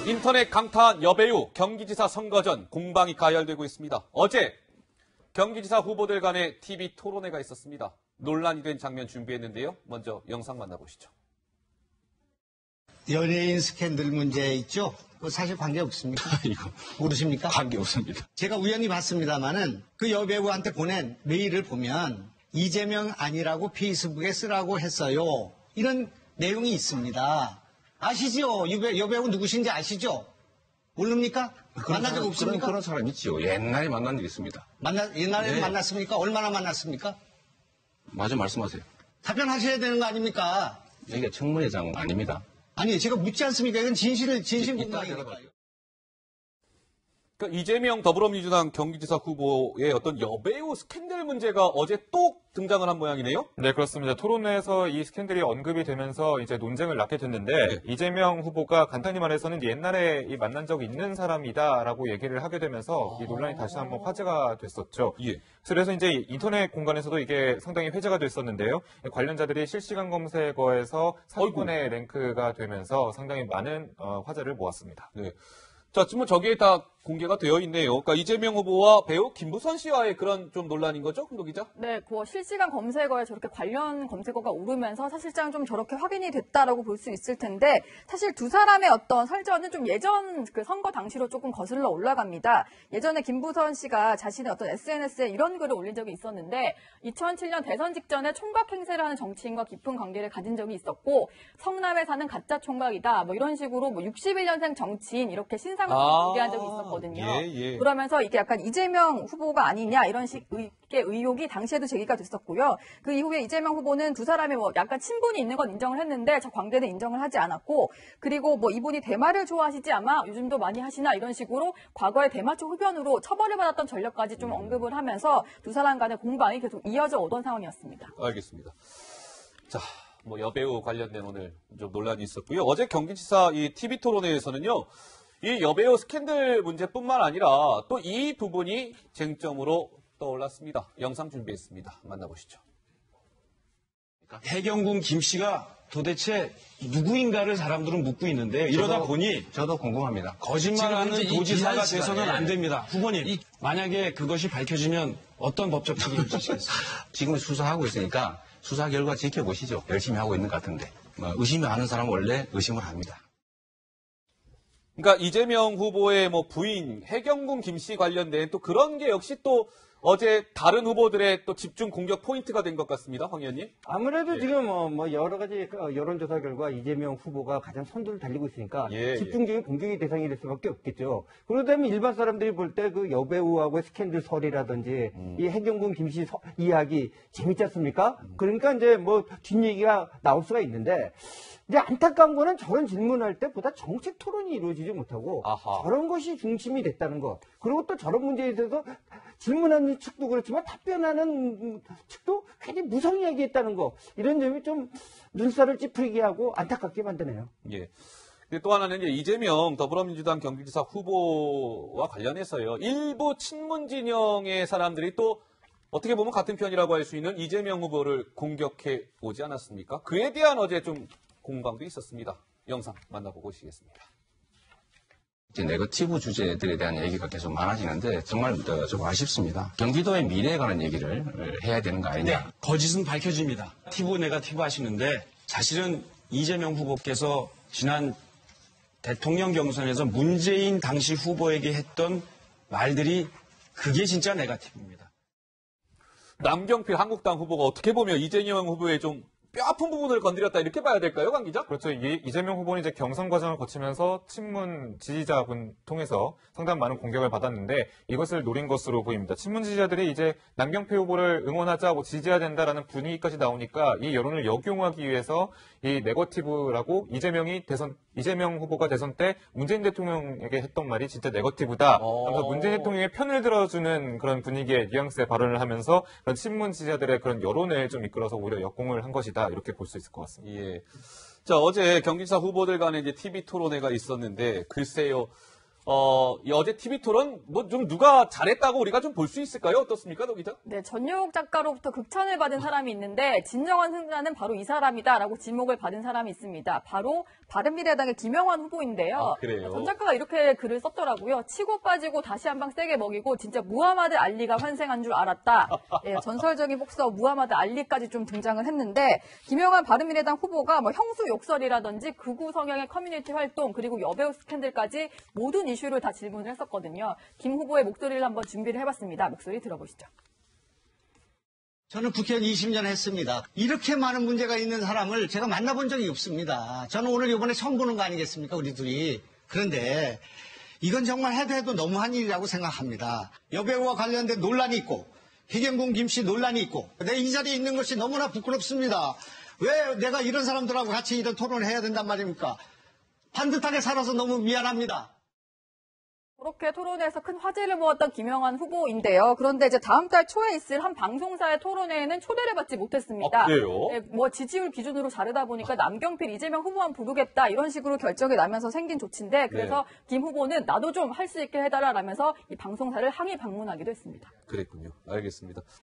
인터넷 강타한 여배우 경기지사 선거 전 공방이 가열되고 있습니다. 어제 경기지사 후보들 간의 TV 토론회가 있었습니다. 논란이 된 장면 준비했는데요. 먼저 영상 만나보시죠. 연예인 스캔들 문제 있죠? 사실 관계 없습니까? 이거 모르십니까? 관계 없습니다. 제가 우연히 봤습니다만은 그 여배우한테 보낸 메일을 보면 이재명 아니라고 페이스북에 쓰라고 했어요. 이런 내용이 있습니다. 아시죠? 여배우 누구신지 아시죠? 모릅니까? 만난 적 없습니까? 그런 사람 있죠. 옛날에 만난 적 있습니다. 옛날에 네. 만났습니까? 얼마나 만났습니까? 마저 말씀하세요. 답변하셔야 되는 거 아닙니까? 이게 청문회장 아닙니다. 아니, 제가 묻지 않습니까? 이건 진실 이따 공방이니까요. 그러니까 이재명 더불어민주당 경기지사 후보의 어떤 여배우 스캔들 문제가 어제 또 등장을 한 모양이네요? 네, 그렇습니다. 토론회에서 이 스캔들이 언급이 되면서 이제 논쟁을 낳게 됐는데, 네. 이재명 후보가 간단히 말해서는 옛날에 이 만난 적이 있는 사람이다라고 얘기를 하게 되면서 이 논란이 다시 한번 화제가 됐었죠. 예. 그래서 이제 인터넷 공간에서도 이게 상당히 회자가 됐었는데요. 관련자들이 실시간 검색어에서 상위권에 랭크가 되면서 상당히 많은 화제를 모았습니다. 네. 자, 지금 저기에 다 공개가 되어 있네요. 그러니까 이재명 후보와 배우 김부선 씨와의 그런 좀 논란인 거죠, 홍도 기자? 네, 그 실시간 검색어에 저렇게 관련 검색어가 오르면서 사실상 좀 저렇게 확인이 됐다라고 볼 수 있을 텐데, 사실 두 사람의 어떤 설전은 좀 예전 그 선거 당시로 조금 거슬러 올라갑니다. 예전에 김부선 씨가 자신의 어떤 SNS에 이런 글을 올린 적이 있었는데, 2007년 대선 직전에 총각 행세를 하는 정치인과 깊은 관계를 가진 적이 있었고, 성남에 사는 가짜 총각이다, 뭐 이런 식으로 뭐 61년생 정치인 이렇게 신상을 공개한 적이 있었거든요. 예. 그러면서 이게 약간 이재명 후보가 아니냐 이런 식의 의혹이 당시에도 제기가 됐었고요. 그 이후에 이재명 후보는 두 사람이 뭐 약간 친분이 있는 건 인정을 했는데 저 관계는 인정을 하지 않았고, 그리고 뭐 이분이 대마를 좋아하시지 아마 요즘도 많이 하시나 이런 식으로 과거에 대마 쪽 흡연으로 처벌을 받았던 전력까지 좀 언급을 하면서 두 사람 간의 공방이 계속 이어져 오던 상황이었습니다. 알겠습니다. 자, 뭐 여배우 관련된 오늘 좀 논란이 있었고요. 어제 경기지사 이 TV 토론회에서는요. 이 여배우 스캔들 문제뿐만 아니라 또 이 부분이 쟁점으로 떠올랐습니다. 영상 준비했습니다. 만나보시죠. 해경군 김 씨가 도대체 누구인가를 사람들은 묻고 있는데, 이러다 보니 저도 궁금합니다. 거짓말하는 도지사가 돼서는 안 됩니다. 후보님, 만약에 그것이 밝혀지면 어떤 법적 책임을 지시겠습니까? 지금 수사하고 있으니까 수사 결과 지켜보시죠. 열심히 하고 있는 것 같은데. 의심이 많은 사람은 원래 의심을 합니다. 그러니까 이재명 후보의 뭐 부인 해경군 김 씨 관련된 또 그런 게 역시 또 어제 다른 후보들의 또 집중 공격 포인트가 된 것 같습니다. 황 의원님. 아무래도 지금 뭐 여러 가지 여론조사 결과 이재명 후보가 가장 선두를 달리고 있으니까 집중적인 공격의 대상이 될 수밖에 없겠죠. 그러다 보면 일반 사람들이 볼 때 그 여배우하고의 스캔들 설이라든지 이 해경군 김씨 이야기 재밌지 않습니까? 그러니까 이제 뭐 뒷얘기가 나올 수가 있는데, 이제 안타까운 거는 저런 질문할 때보다 정책 토론이 이루어지지 못하고 저런 것이 중심이 됐다는 것. 그리고 또 저런 문제에 대해서 질문하는 측도 그렇지만 답변하는 측도 괜히 무성 이야기했다는 거. 이런 점이 좀 눈살을 찌푸리게 하고 안타깝게 만드네요. 예. 근데 또 하나는 이제 이재명 더불어민주당 경기지사 후보와 관련해서요. 일부 친문 진영의 사람들이 또 어떻게 보면 같은 편이라고 할 수 있는 이재명 후보를 공격해 오지 않았습니까? 그에 대한 어제 좀 공방도 있었습니다. 영상 만나보고 오시겠습니다. 이제 네거티브 주제들에 대한 얘기가 계속 많아지는데 정말 좀 아쉽습니다. 경기도의 미래에 관한 얘기를 해야 되는 거 아니냐. 네, 거짓은 밝혀집니다. 티브 네거티브 하시는데, 사실은 이재명 후보께서 지난 대통령 경선에서 문재인 당시 후보에게 했던 말들이 그게 진짜 네거티브입니다. 남경필 한국당 후보가 어떻게 보면 이재명 후보의 좀 뼈아픈 부분을 건드렸다 이렇게 봐야 될까요, 강 기자? 그렇죠. 이재명 후보는 이제 경선 과정을 거치면서 친문 지지자분 통해서 상당히 많은 공격을 받았는데 이것을 노린 것으로 보입니다. 친문 지지자들이 이제 남경필 후보를 응원하자고 지지해야 된다라는 분위기까지 나오니까 이 여론을 역용하기 위해서 이 네거티브라고 이재명 후보가 대선 때 문재인 대통령에게 했던 말이 진짜 네거티브다. 그래서 문재인 대통령의 편을 들어주는 그런 분위기의 뉘앙스의 발언을 하면서 그런 친문 지지자들의 그런 여론을 좀 이끌어서 오히려 역공을 한 것이다. 이렇게 볼 수 있을 것 같습니다. 예. 자, 어제 경기지사 후보들 간에 이제 TV 토론회가 있었는데, 글쎄요, 어제 TV 토론 뭐 좀 누가 잘했다고 우리가 좀 볼 수 있을까요? 어떻습니까, 노 기자? 네, 전효욱 작가로부터 극찬을 받은 사람이 있는데 진정한 승자는 바로 이 사람이다라고 지목을 받은 사람이 있습니다. 바로 바른미래당의 김영환 후보인데요. 아, 그래요? 전 작가가 이렇게 글을 썼더라고요. 치고 빠지고 다시 한 방 세게 먹이고 진짜 무하마드 알리가 환생한 줄 알았다. 예, 전설적인 복서 무하마드 알리까지 좀 등장을 했는데 김영환 바른미래당 후보가 뭐 형수 욕설이라든지 극우 성향의 커뮤니티 활동 그리고 여배우 스캔들까지 모든 이슈를 다 질문을 했었거든요. 김 후보의 목소리를 한번 준비를 해봤습니다. 목소리 들어보시죠. 저는 국회의원 20년 했습니다. 이렇게 많은 문제가 있는 사람을 제가 만나본 적이 없습니다. 저는 오늘 이번에 처음 보는 거 아니겠습니까, 우리 둘이. 그런데 이건 정말 해도 너무한 일이라고 생각합니다. 여배우와 관련된 논란이 있고 해경군 김씨 논란이 있고 내 이 자리에 있는 것이 너무나 부끄럽습니다. 왜 내가 이런 사람들하고 같이 이런 토론을 해야 된단 말입니까? 반듯하게 살아서 너무 미안합니다. 그렇게 토론회에서 큰 화제를 모았던 김영환 후보인데요. 그런데 이제 다음 달 초에 있을 한 방송사의 토론회에는 초대를 받지 못했습니다. 아, 그래요? 네, 뭐 지지율 기준으로 자르다 보니까 남경필, 이재명 후보만 부르겠다 이런 식으로 결정이 나면서 생긴 조치인데 그래서 김 후보는 나도 좀 할 수 있게 해달라라면서 이 방송사를 항의 방문하기도 했습니다. 그랬군요. 알겠습니다.